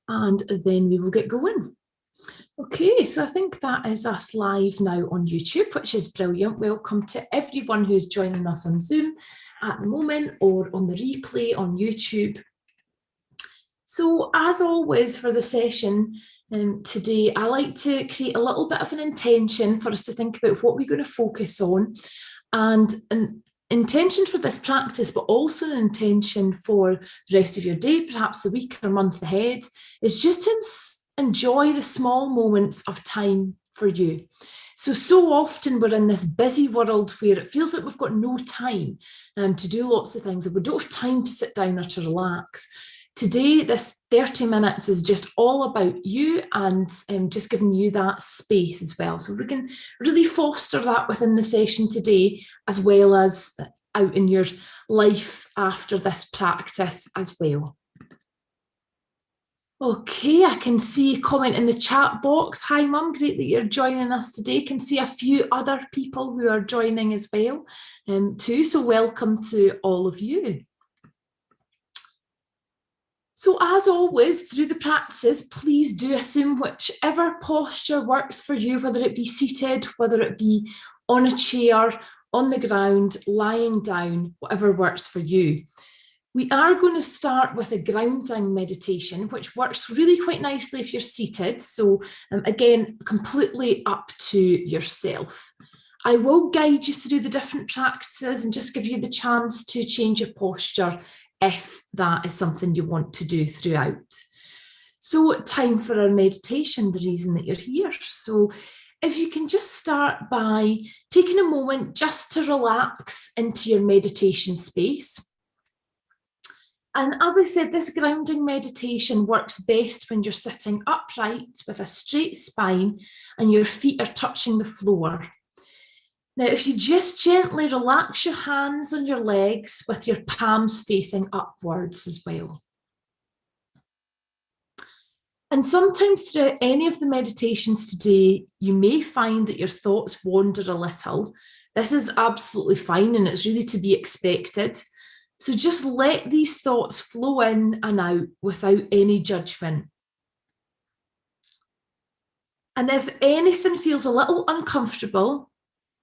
and then we will get going. Okay, so I think that is us live now on YouTube, which is brilliant. Welcome to everyone who's joining us on Zoom at the moment or on the replay on YouTube. So as always for the session today, I like to create a little bit of an intention for us to think about what we're going to focus on, and an intention for this practice, but also an intention for the rest of your day, perhaps the week or month ahead, is just to enjoy the small moments of time for you. So often we're in this busy world where it feels like we've got no time to do lots of things, and we don't have time to sit down or to relax. Today, this 30 minutes is just all about you and just giving you that space as well. So we can really foster that within the session today, as well as out in your life after this practice as well. Okay, I can see a comment in the chat box. Hi, Mum, great that you're joining us today. Can see a few other people who are joining as well too. So welcome to all of you. So as always, through the practices, please do assume whichever posture works for you, whether it be seated, whether it be on a chair, on the ground, lying down, whatever works for you. We are going to start with a grounding meditation, which works really quite nicely if you're seated. So again, completely up to yourself. I will guide you through the different practices and just give you the chance to change your posture if that is something you want to do throughout. So time for our meditation, the reason that you're here. So if you can just start by taking a moment just to relax into your meditation space. And as I said, this grounding meditation works best when you're sitting upright with a straight spine and your feet are touching the floor. Now, if you just gently relax your hands on your legs with your palms facing upwards as well. And sometimes throughout any of the meditations today, you may find that your thoughts wander a little. This is absolutely fine and it's really to be expected. So just let these thoughts flow in and out without any judgment. And if anything feels a little uncomfortable,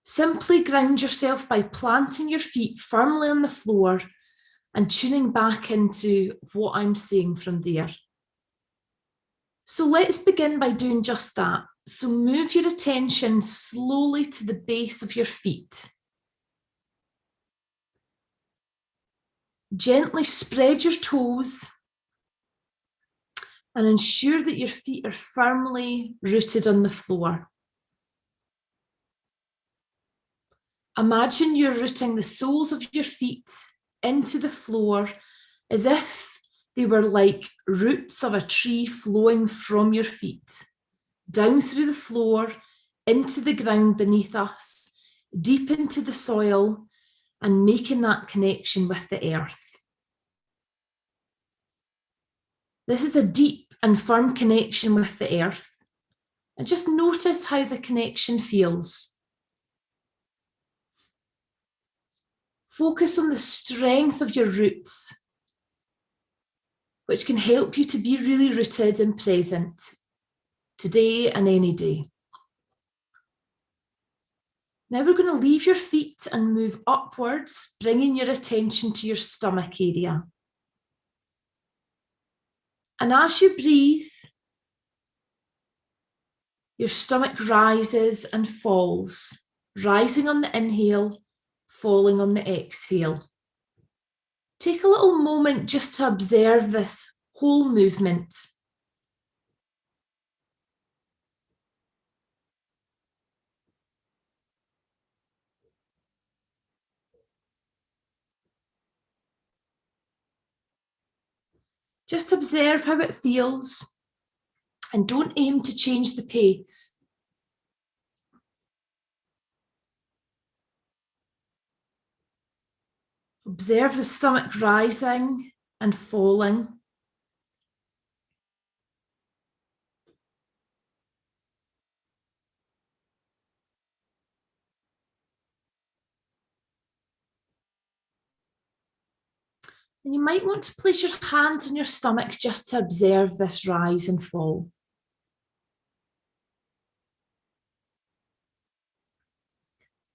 simply ground yourself by planting your feet firmly on the floor and tuning back into what I'm saying from there. So let's begin by doing just that. So move your attention slowly to the base of your feet. Gently spread your toes and ensure that your feet are firmly rooted on the floor. Imagine you're rooting the soles of your feet into the floor as if they were like roots of a tree flowing from your feet, down through the floor, into the ground beneath us, deep into the soil, and making that connection with the earth. This is a deep and firm connection with the earth. And just notice how the connection feels. Focus on the strength of your roots, which can help you to be really rooted and present today and any day. Now we're going to leave your feet and move upwards, bringing your attention to your stomach area. And as you breathe, your stomach rises and falls, rising on the inhale, falling on the exhale. Take a little moment just to observe this whole movement. Just observe how it feels and don't aim to change the pace. Observe the stomach rising and falling. And you might want to place your hands on your stomach just to observe this rise and fall.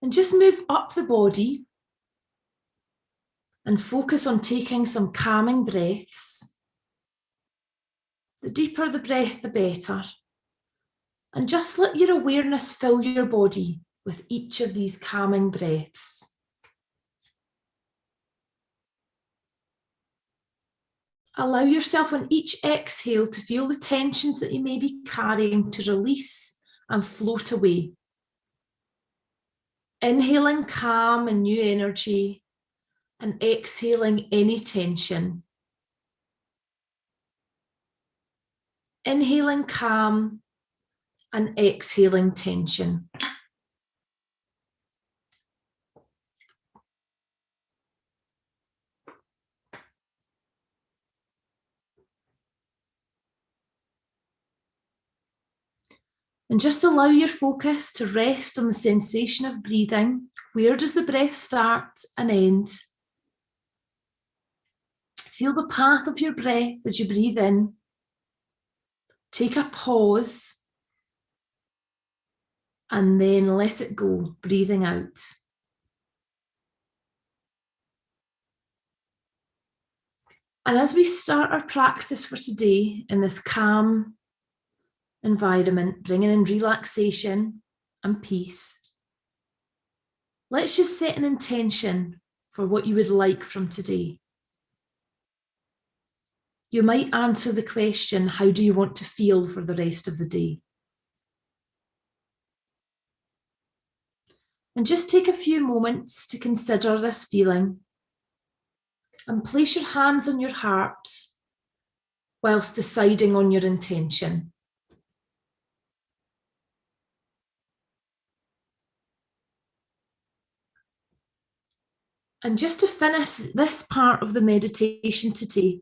And just move up the body and focus on taking some calming breaths. The deeper the breath, the better. And just let your awareness fill your body with each of these calming breaths. Allow yourself on each exhale to feel the tensions that you may be carrying to release and float away. Inhaling calm and new energy, and exhaling any tension. Inhaling calm and exhaling tension. And just allow your focus to rest on the sensation of breathing. Where does the breath start and end? Feel the path of your breath as you breathe in. Take a pause and then let it go, breathing out. And as we start our practice for today in this calm environment, bringing in relaxation and peace, let's just set an intention for what you would like from today. You might answer the question, how do you want to feel for the rest of the day? And just take a few moments to consider this feeling and place your hands on your heart whilst deciding on your intention. And just to finish this part of the meditation today,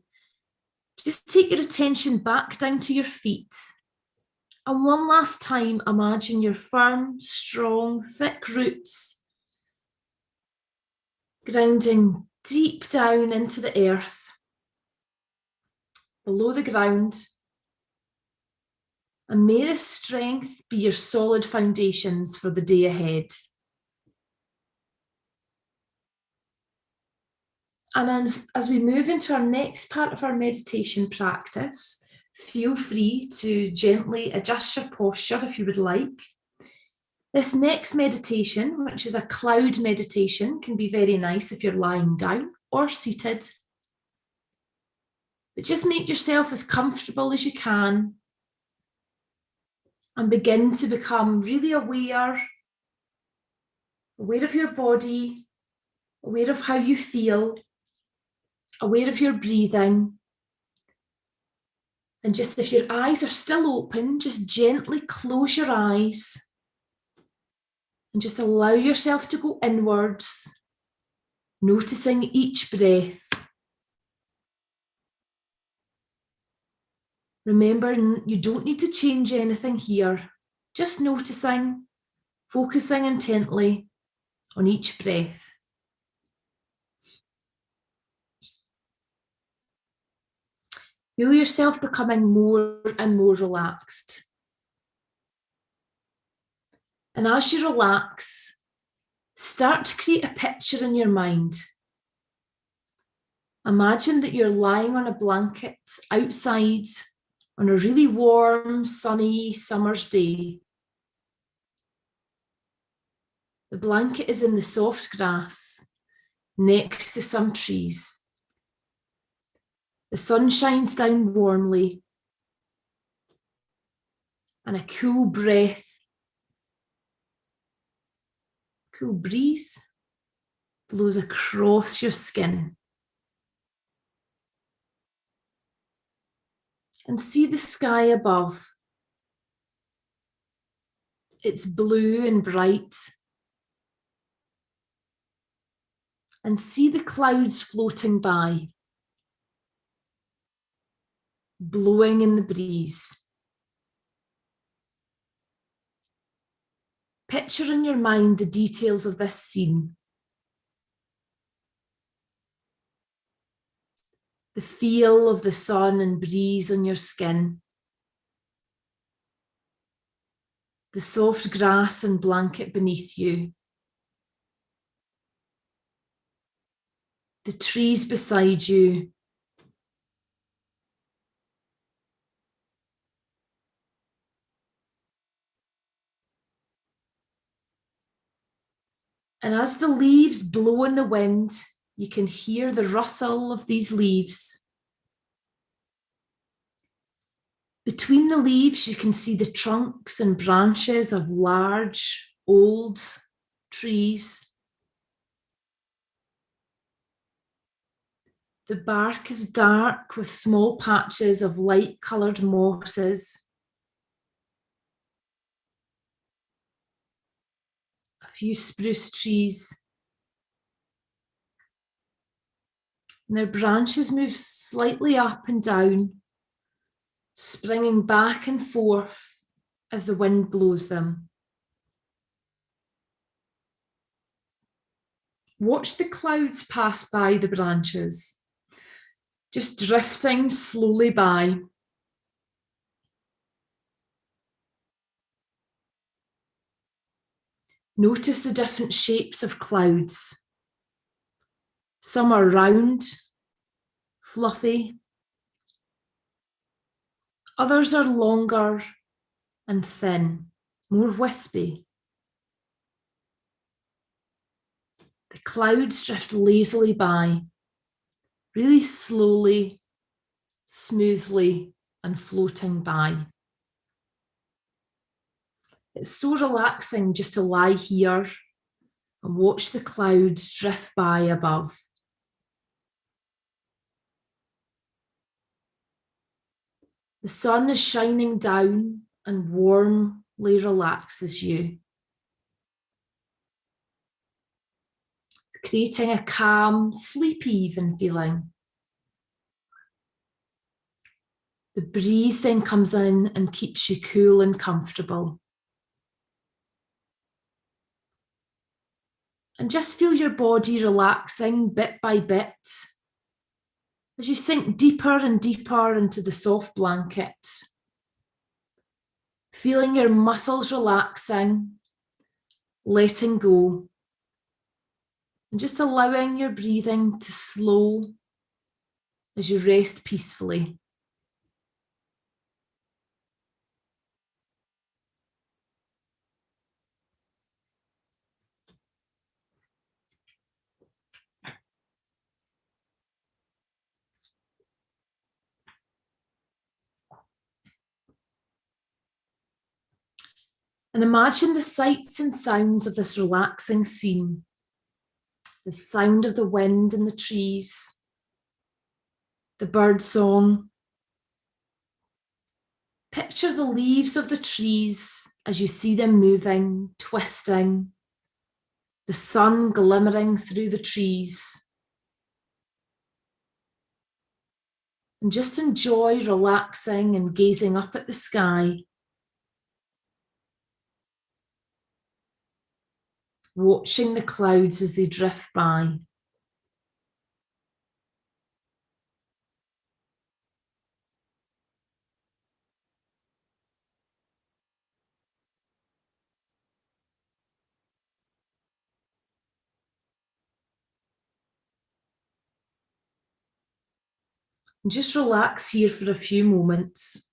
just take your attention back down to your feet. And one last time, imagine your firm, strong, thick roots grounding deep down into the earth, below the ground. And may this strength be your solid foundations for the day ahead. And as we move into our next part of our meditation practice, feel free to gently adjust your posture if you would like. This next meditation, which is a cloud meditation, can be very nice if you're lying down or seated. But just make yourself as comfortable as you can and begin to become really aware of your body, aware of how you feel, aware of your breathing. And just if your eyes are still open, just gently close your eyes and just allow yourself to go inwards, noticing each breath. Remember, you don't need to change anything here, just noticing, focusing intently on each breath. Feel yourself becoming more and more relaxed. And as you relax, start to create a picture in your mind. Imagine that you're lying on a blanket outside on a really warm, sunny summer's day. The blanket is in the soft grass next to some trees. The sun shines down warmly, and a cool breeze blows across your skin. And see the sky above. It's blue and bright. And see the clouds floating by, blowing in the breeze. Picture in your mind the details of this scene. the feel of the sun and breeze on your skin, the soft grass and blanket beneath you, the trees beside you, and as the leaves blow in the wind, you can hear the rustle of these leaves. Between the leaves, you can see the trunks and branches of large, old trees. The bark is dark with small patches of light-coloured mosses. A few spruce trees. And their branches move slightly up and down, springing back and forth as the wind blows them. Watch the clouds pass by the branches, just drifting slowly by. Notice the different shapes of clouds. Some are round, fluffy. Others are longer and thin, more wispy. The clouds drift lazily by, really slowly, smoothly, and floating by. It's so relaxing just to lie here and watch the clouds drift by above. The sun is shining down and warmly relaxes you, creating a calm, sleepy even feeling. The breeze then comes in and keeps you cool and comfortable. And just feel your body relaxing bit by bit as you sink deeper and deeper into the soft blanket. Feeling your muscles relaxing, letting go, and just allowing your breathing to slow as you rest peacefully. And imagine the sights and sounds of this relaxing scene. The sound of the wind in the trees, the bird song. Picture the leaves of the trees as you see them moving, twisting, the sun glimmering through the trees. And just enjoy relaxing and gazing up at the sky, watching the clouds as they drift by. And just relax here for a few moments.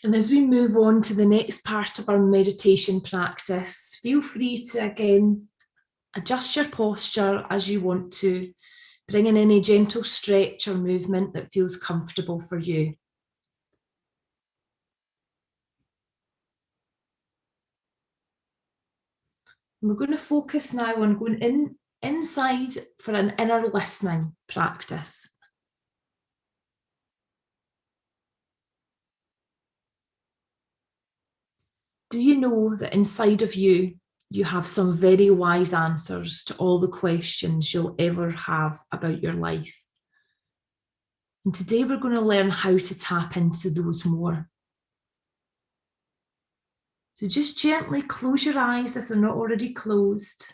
And as we move on to the next part of our meditation practice, feel free to again adjust your posture as you want to, bring in any gentle stretch or movement that feels comfortable for you. And we're going to focus now on going inside for an inner listening practice. Do you know that inside of you, you have some very wise answers to all the questions you'll ever have about your life? And today we're going to learn how to tap into those more. So just gently close your eyes if they're not already closed.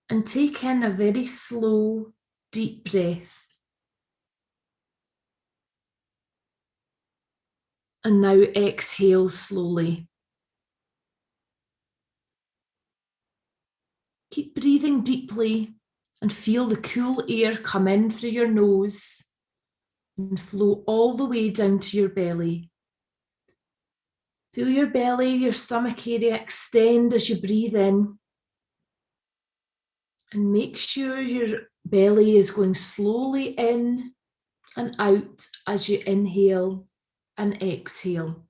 And take in a very slow, deep breath. And now exhale slowly. Keep breathing deeply and feel the cool air come in through your nose and flow all the way down to your belly. Feel your belly, your stomach area extend as you breathe in. And make sure your belly is going slowly in and out as you inhale and exhale.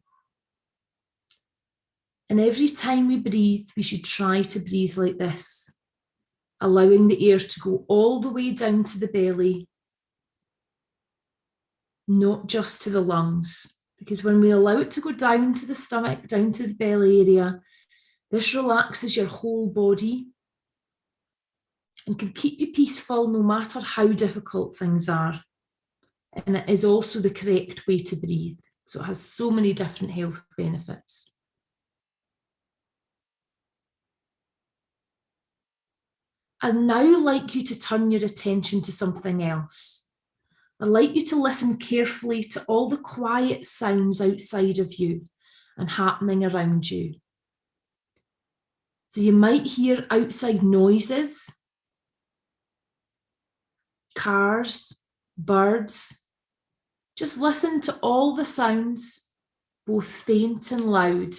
And every time we breathe, we should try to breathe like this, allowing the air to go all the way down to the belly, not just to the lungs. Because when we allow it to go down to the stomach, down to the belly area, this relaxes your whole body and can keep you peaceful no matter how difficult things are. And it is also the correct way to breathe. So it has so many different health benefits. I'd now like you to turn your attention to something else. I'd like you to listen carefully to all the quiet sounds outside of you and happening around you. So you might hear outside noises, cars, birds. Just listen to all the sounds, both faint and loud.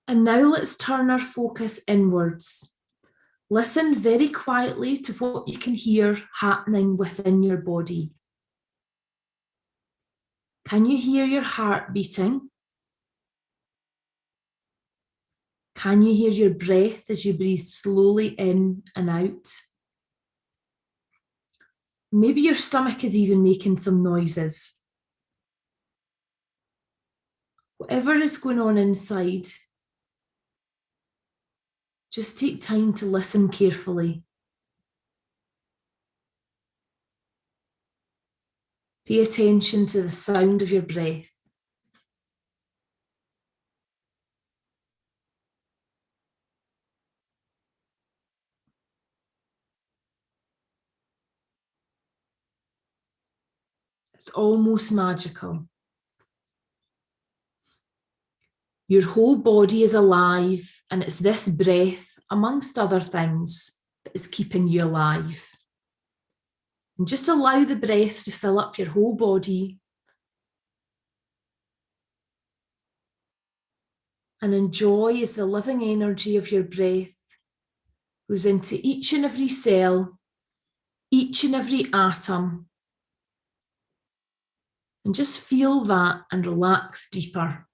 And now let's turn our focus inwards. Listen very quietly to what you can hear happening within your body. Can you hear your heart beating? Can you hear your breath as you breathe slowly in and out? Maybe your stomach is even making some noises. Whatever is going on inside, just take time to listen carefully. Pay attention to the sound of your breath. It's almost magical. Your whole body is alive, and it's this breath, amongst other things, that is keeping you alive. And just allow the breath to fill up your whole body and enjoy as the living energy of your breath goes into each and every cell, each and every atom. And just feel that and relax deeper.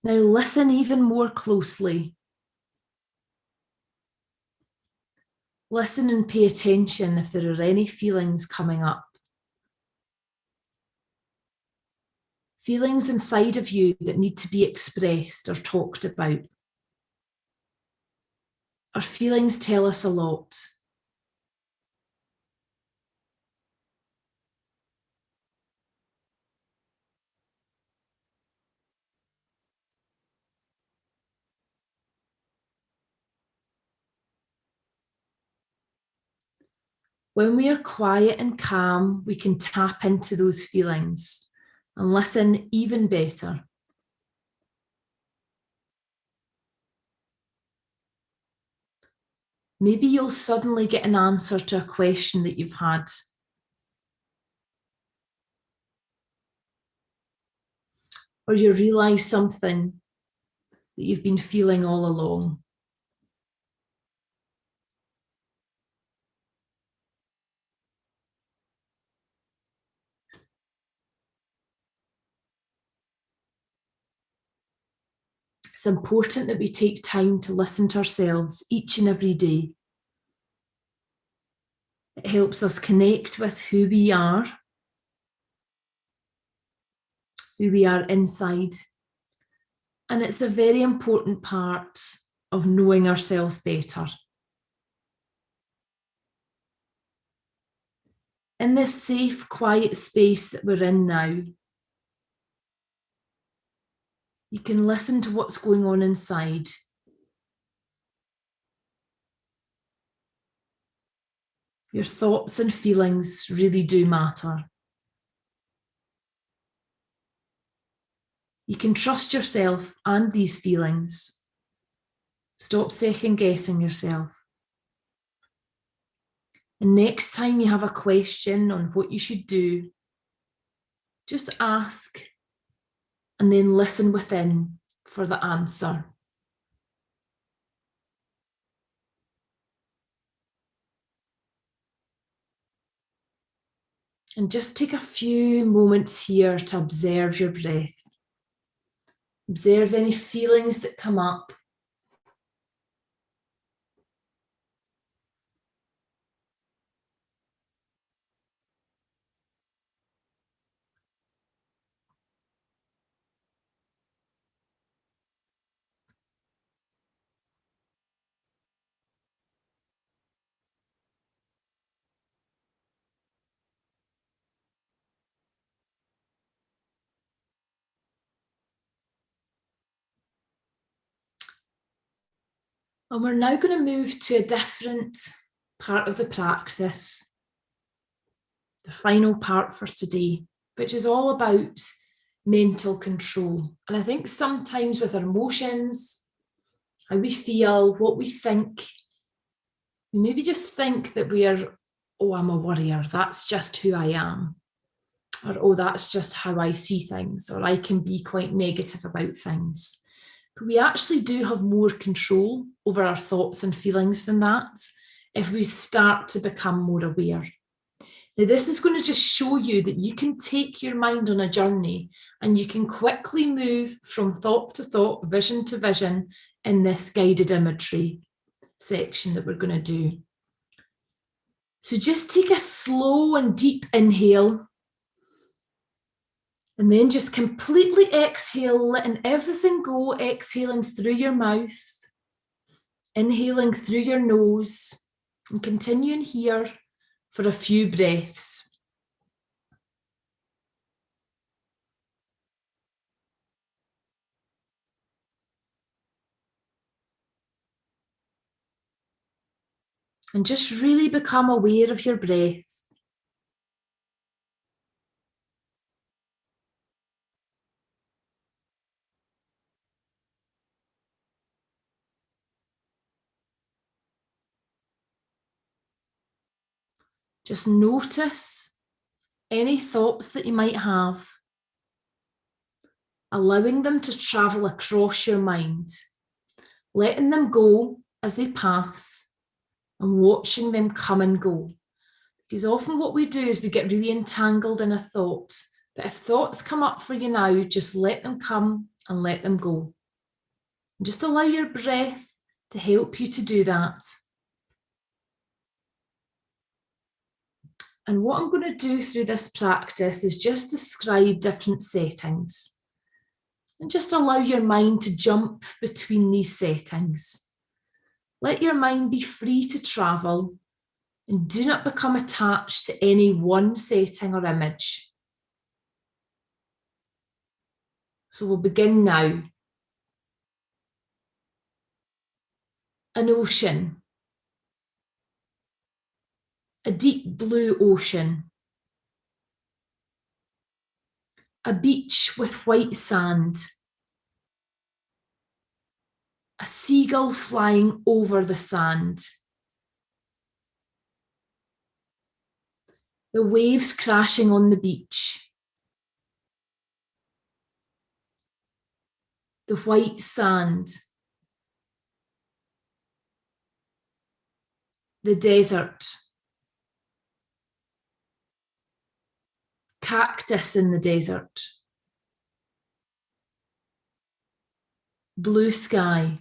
Now listen even more closely. Listen and pay attention if there are any feelings coming up. Feelings inside of you that need to be expressed or talked about. Our feelings tell us a lot. When we are quiet and calm, we can tap into those feelings and listen even better. Maybe you'll suddenly get an answer to a question that you've had. Or you realise something that you've been feeling all along. It's important that we take time to listen to ourselves each and every day. It helps us connect with who we are inside. And it's a very important part of knowing ourselves better. In this safe, quiet space that we're in now, you can listen to what's going on inside. Your thoughts and feelings really do matter. You can trust yourself and these feelings. Stop second guessing yourself. And next time you have a question on what you should do, just ask and then listen within for the answer. And just take a few moments here to observe your breath. Observe any feelings that come up. And we're now going to move to a different part of the practice, the final part for today, which is all about mental control. And I think sometimes with our emotions, how we feel, what we think, we maybe just think that we are, oh, I'm a worrier, that's just who I am. Or, oh, that's just how I see things, or I can be quite negative about things. But we actually do have more control over our thoughts and feelings than that if we start to become more aware. Now, this is going to just show you that you can take your mind on a journey and you can quickly move from thought to thought, vision to vision in this guided imagery section that we're going to do. So just take a slow and deep inhale. And then just completely exhale, letting everything go, exhaling through your mouth, inhaling through your nose, and continuing here for a few breaths. And just really become aware of your breath. Just notice any thoughts that you might have, allowing them to travel across your mind, letting them go as they pass and watching them come and go. Because often what we do is we get really entangled in a thought. But if thoughts come up for you now, just let them come and let them go. And just allow your breath to help you to do that. And what I'm going to do through this practice is just describe different settings. And just allow your mind to jump between these settings. Let your mind be free to travel and do not become attached to any one setting or image. So we'll begin now. An ocean. A deep blue ocean. A beach with white sand. A seagull flying over the sand. The waves crashing on the beach. The white sand. The desert. Cactus in the desert. blue sky,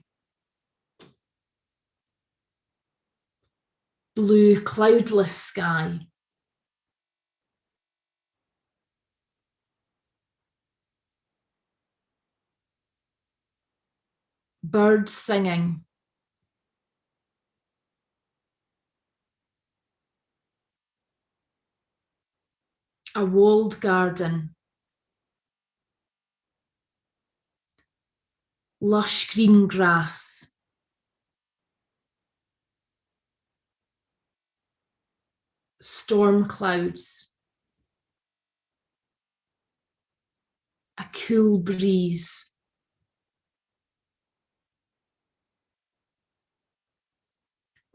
blue cloudless sky, birds singing, a walled garden, lush green grass, storm clouds, a cool breeze,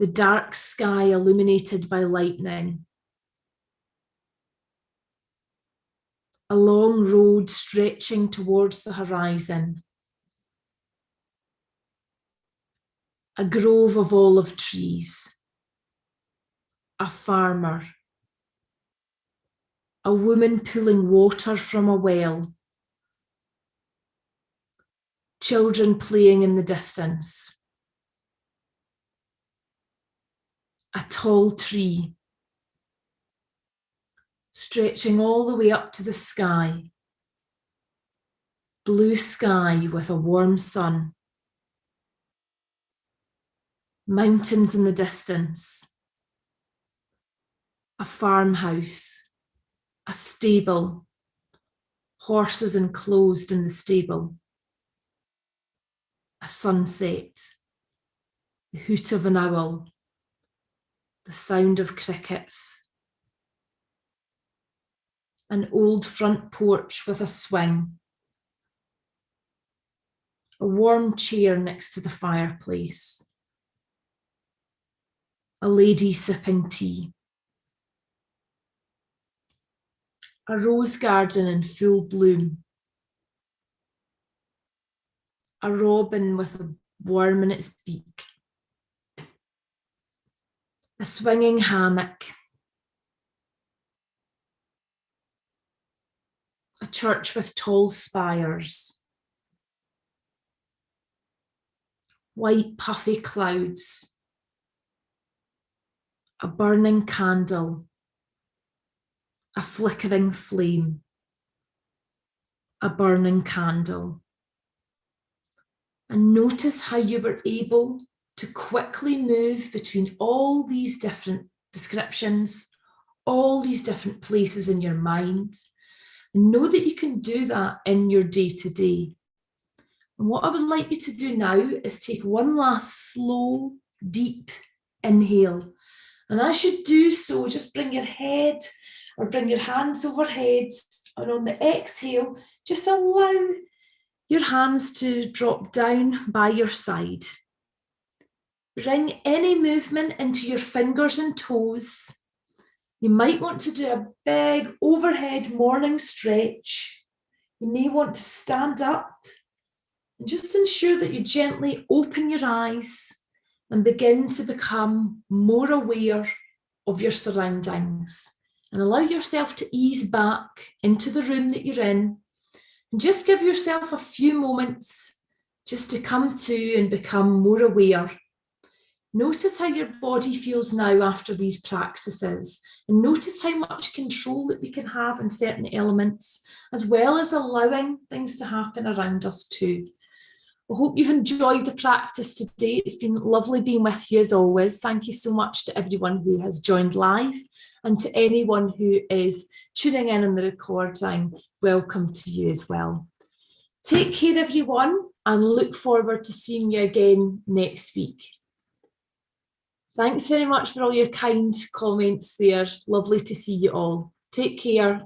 the dark sky illuminated by lightning, a long road stretching towards the horizon, a grove of olive trees, a farmer, a woman pulling water from a well, children playing in the distance, a tall tree, stretching all the way up to the sky, blue sky with a warm sun, mountains in the distance, a farmhouse, a stable, horses enclosed in the stable, a sunset, the hoot of an owl, the sound of crickets, an old front porch with a swing, a warm chair next to the fireplace, a lady sipping tea, a rose garden in full bloom, a robin with a worm in its beak, a swinging hammock, a church with tall spires, white puffy clouds, a burning candle, a flickering flame, a burning candle. And notice how you were able to quickly move between all these different descriptions, all these different places in your mind, and know that you can do that in your day-to-day. And what I would like you to do now is take one last slow, deep inhale. And as you do so, just bring your head or bring your hands overhead, and on the exhale, just allow your hands to drop down by your side. Bring any movement into your fingers and toes. You might want to do a big overhead morning stretch. You may want to stand up and just ensure that you gently open your eyes and begin to become more aware of your surroundings, and allow yourself to ease back into the room that you're in. And just give yourself a few moments just to come to and become more aware. Notice how your body feels now after these practices, and notice how much control that we can have in certain elements, as well as allowing things to happen around us too. I hope you've enjoyed the practice today. It's been lovely being with you as always. Thank you so much to everyone who has joined live, and to anyone who is tuning in on the recording, welcome to you as well. Take care, everyone, and look forward to seeing you again next week. Thanks very much for all your kind comments there. Lovely to see you all. Take care.